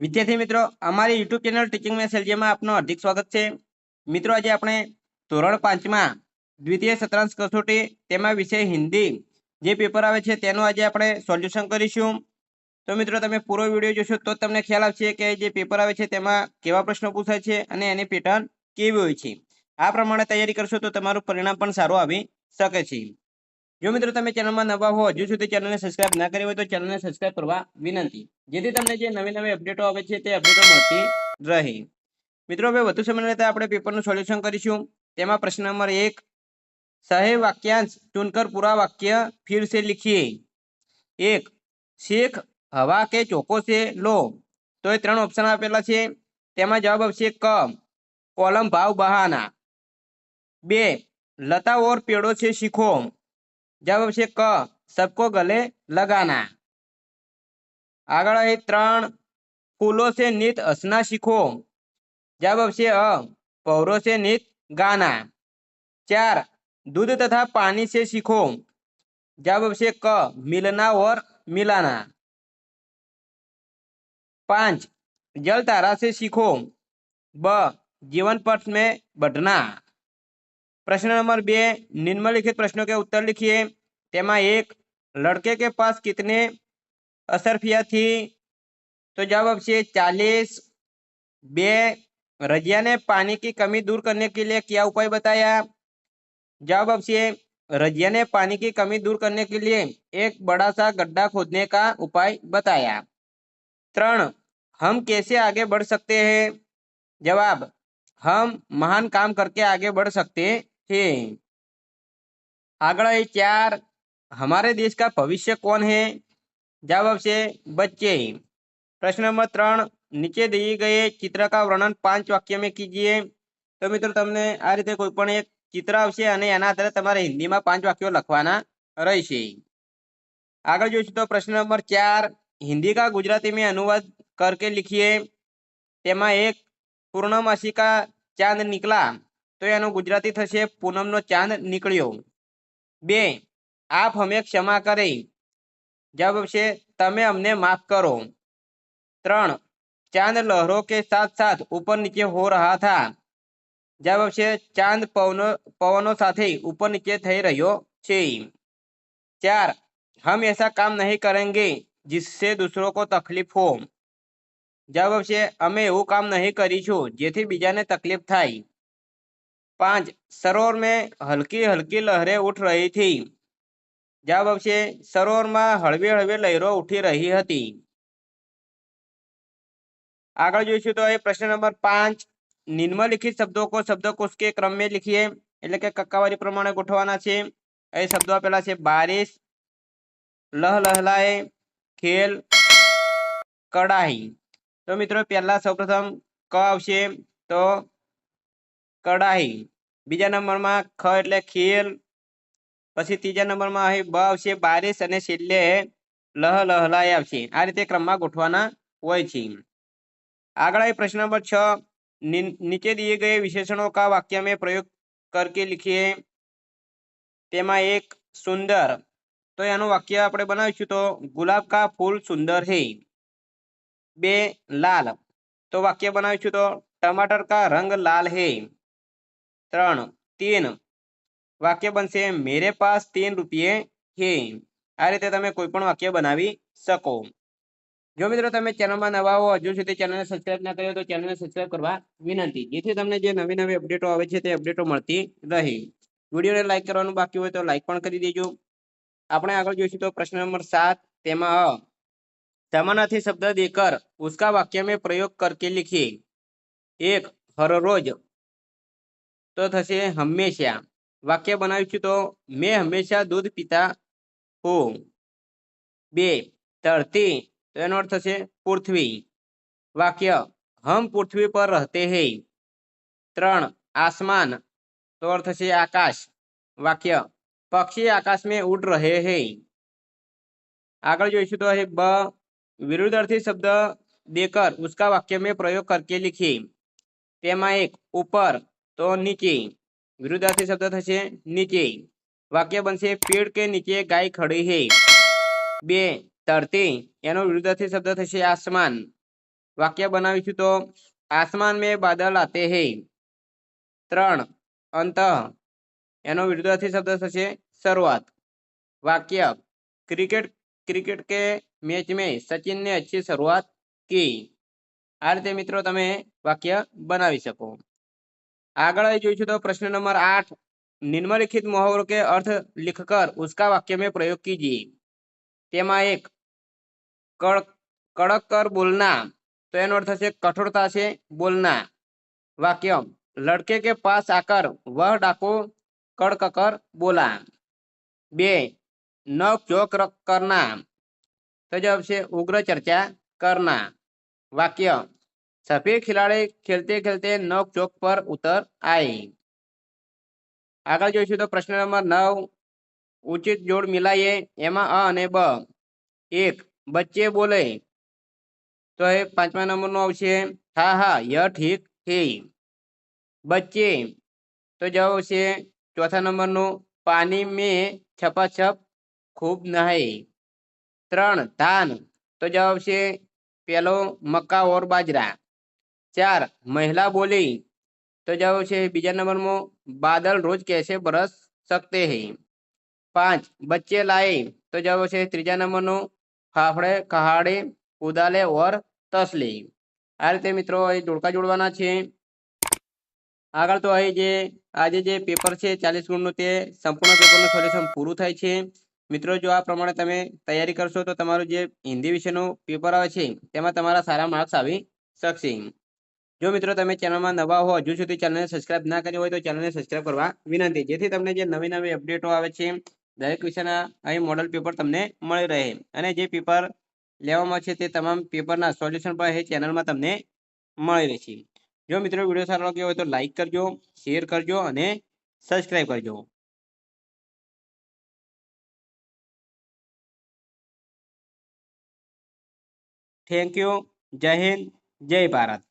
વિદ્યાર્થી મિત્રો, અમારી યુટ્યુબ ચેનલ ટીચિંગ મેથ્સ એલજીમાં આપનું હાર્દિક સ્વાગત છે। મિત્રો, આજે આપણે ધોરણ 5માં દ્વિતીય સત્રાંશ કસોટી તેમાં વિષય હિન્દી જે પેપર આવે છે તેનું આજે આપણે સોલ્યુશન કરીશું। તો મિત્રો, તમે પૂરો વિડીયો જોશો તો તમને ખ્યાલ આવશે કે જે પેપર આવે છે તેમાં કેવા પ્રશ્નો પૂછાય છે અને એની પેટર્ન કેવી હોય છે। આ પ્રમાણે તૈયારી કરશો તો તમારું પરિણામ પણ સારું આવી શકે છે। જો મિત્રો તમે ચેનલમાં નવા હો, હજુ સુધી ચેનલને સબસ્ક્રાઇબ ના કરી હોય તો ચેનલને સબસ્ક્રાઇબ કરવા વિનંતી, જેથી તમને જે નવી અપડેટો આવે છે તે અપડેટો મળતી રહે। મિત્રો, હવે વધુ સમય લેતા આપણે પેપરનું સોલ્યુશન કરીશું। તેમાં પ્રશ્ન નંબર 1, सही वाक्यांश चुनकर पूरा वाक्य फिर से लिखिए। 1, શેખ હવા કે ચોકો से लो। તો એ 3 ઓપ્શન આપેલા છે, તેમાં જવાબ આવશે ક, કોલમ ભાવ બહાના। 2, लता और पेड़ों से सीखो। जवाब આવશે ક, सबको गले लगाना। આગળ है 3, फूलों से नित हंसना सीखो। जवाब આવશે अ, पौरों से नित गाना। 4, दूध तथा पानी से सीखो। जवाब आवશે क, मिलना और मिलाना। 5, जल धारा से सीखो। ब, जीवन पथ में बढ़ना। प्रश्न नंबर 2, निम्नलिखित प्रश्नों के उत्तर लिखिए। तेमा 1, लड़के के पास कितने असरफिया थी। तो जवाब आपसे 40। 2, रजिया ने पानी की कमी दूर करने के लिए क्या उपाय बताया। जवाब आपसे रजिया ने पानी की कमी दूर करने के लिए एक बड़ा सा गड्ढा खोदने का उपाय बताया। 3, हम कैसे आगे बढ़ सकते हैं। जवाब, हम महान काम करके आगे बढ़ सकते हैं। आगळ है 4, हमारे देश का भविष्य कौन है। जवाब आपसे बच्चे। प्रश्न नंबर 3, નીચે दिए गए चित्र का वर्णन 5 वाक्य में कीजिए। तो મિત્રો, તમને આ રીતે કોઈ પણ એક ચિત્ર આવશે અને એના આધારે તમારે હિન્દીમાં 5 વાક્યો લખવાના રહેશે। આગળ જોઈશું તો પ્રશ્ન નંબર 4, हिंदी का गुजराती में अनुवाद करके लिखिए। તેમાં 1, પૂર્ણમાસી का चांद निकला। તો એનું ગુજરાતી થશે પૂનમનો ચાંદ નીકળ્યો। 2, आप हमें क्षमा करें। जवाब આવશે તમે અમને માફ કરો। 3, चांद लहरों के साथ साथ ऊपर नीचे हो रहा था। जवाब આવશે ચાંદ પવનો સાથે ऊपर नीचे થઈ રહ્યો છે। 4, हम ऐसा काम नहीं करेंगे जिससे दूसरों को तकलीफ हो। जवाब આવશે અમે એવું કામ નહીં કરીશું જેથી બીજાને તકલીફ થાય। 5, सरोवर में हल्की हल्की लहरें उठ रही थी। जवाब આવશે સરોવરમાં હળવી હળવી લહેરો ઉઠી રહી હતી। આગળ જોઈશું તો એ પ્રશ્ન નંબર 5, નિમ્નલિખિત શબ્દો को शब्दकोश के क्रम में लिखिए। એટલે કે કક્કાવારી પ્રમાણે ગોઠવવાના છે। એ શબ્દો આપેલા છે બારિશ, લહલહલાए, ખેલ, કડાઈ। તો મિત્રો, પહેલા સૌપ્રથમ ક આવશે તો કડાઈ। બીજા નંબરમાં ખ એટલે ખેલ, પછી ત્રીજા નંબરમાં અહીં બ આવશે બારિશ અને છેલ્લે લહલહલાए આવશે। આ રીતે ક્રમમાં ગોઠવાના હોય છે। आगळ है प्रश्न नंबर 6, नीचे दिए गए विशेषणों का वाक्य में प्रयोग करके लिखिए। तेमा 1, सुंदर। तो याનું વાક્ય આપણે બનાવીશું તો गुलाब का फूल सुंदर है। 2, लाल। तो वाक्य बनावीશું तो टमाटर का रंग लाल है। 3, वाक्य बनશે मेरे पास 3 रुपये है। આ રીતે તમે કોઈ પણ વાક્ય બનાવી શકો। જો મિત્રો તમે ચેનલમાં નવા હો, હજુ સુધી ચેનલને સબસ્ક્રાઇબ ના કર્યો તો ચેનલને સબસ્ક્રાઇબ કરવા વિનંતી, જેથી તમને જે નવી અપડેટો આવે છે તે અપડેટો મળતી રહે। વિડીયોને લાઈક કરવાનું બાકી હોય તો લાઈક પણ કરી દેજો। આપણે આગળ જોઈશું તો પ્રશ્ન નંબર 7, તેમાં समानार्थी शब्द देकर उसका वाक्य में प्रयोग करके लिखिए। 1, हर रोज। तो થશે હંમેશા। વાક્ય બનાવીશું તો मैं हमेशा दूध पीता हूँ। 2, धरती। तो એનો અર્થ થશે પૃથ્વી। वाक्य, हम पृथ्वी पर रहते हैं। 3, आसमान। तो अर्थ છે આકાશ। वाक्य, पक्षी आकाश में उड़ रहे हैं। આગળ જોઈશું તો है ब, विरुद्धार्थी शब्द देकर उसका वाक्य में प्रयोग करके लिखिए। તેમાં 1, ऊपर। तो नीचे। विरुद्धार्थी शब्द થશે नीचे। वाक्य बनશે पेड़ के नीचे गाय खड़ी है। 2, धरती। એનો વિરુદ્ધાર્થી શબ્દ થશે આસમાન। वाक्य बनावीशुं तो आसमान में बादल आते हैं। 3 अंत एनो विरुद्धार्थी शब्द थशे शरूआत। वाक्य क्रिकेट क्रिकेट के मैच में सचिन ने अच्छी शुरुआत की। आ रीते मित्रों तमे वाक्य बनावी शको। आगळ जोईशुं तो प्रश्न नंबर 8 निम्नलिखित मुहावरों के अर्थ लिखकर उसका वाक्य में प्रयोग कीजिए। तेमा एक कड़क कर बोलना तो एनो अर्थ थशे कठोरता से बोलना। वाक्य लड़के के पास आकर वह डाकू कड़क कर बोला। 2 नोक झोंक करना तो जवाब से उग्र चर्चा करना। वाक्य सफेद खिलाड़ी खेलते खेलते नोक झोंक पर उतर आए। आगे जोईशुं तो प्रश्न नंबर 9 उचित जोड़ मिलाइए। एमा अ अने ब। 1 बच्चे बोले तो ये 5मा नंबर नो आवशे हाँ हाँ यह ठीक है। बच्चे तो जवाब से 4था नंबर नो पानी में छपाछप खूब नहाए। 3 धान तो जवाब से पहलो मक्का और बाजरा। 4 महिला बोली तो जवाब से बीजा नंबर में बादल रोज कैसे बरस सकते हैं। 5 बच्चे लाए तो जवाब से तीजा नंबर नो फाफड़े कहाड़े उदाले और तसले। आ रीते मित्रों जोड़का जोड़वाना छे। आगळ तो અહીં જે આજે જે પેપર છે 40 ગુણનું તે સંપૂર્ણ પેપરનું સોલ્યુશન પૂરું થાય છે। મિત્રો જો આ પ્રમાણે તમે તૈયારી કરશો તો તમારું જે હિન્દી વિષયનું પેપર આવે છે તેમાં તમારા સારા માર્ક્સ આવી શકશે। જો મિત્રો તમે ચેનલમાં નવા હો હજુ સુધી ચેનલને સબસ્ક્રાઇબ ના કરી હોય તો ચેનલને સબસ્ક્રાઇબ કરવા વિનંતી, જેથી તમને જે નવી નવી અપડેટો આવે છે દરેક વિષયના અહીં મોડલ પેપર તમને મળી રહે અને જે પેપર લેવામાં છે તે તમામ પેપરના સોલ્યુશન પણ અહીં ચેનલમાં તમને મળી રહેશે। જો મિત્રો વિડીયો સારો લાગ્યો હોય તો લાઈક કરજો, શેર કરજો અને સબસ્ક્રાઇબ કરજો। Thank you. જય હિન્દ, જય ભારત।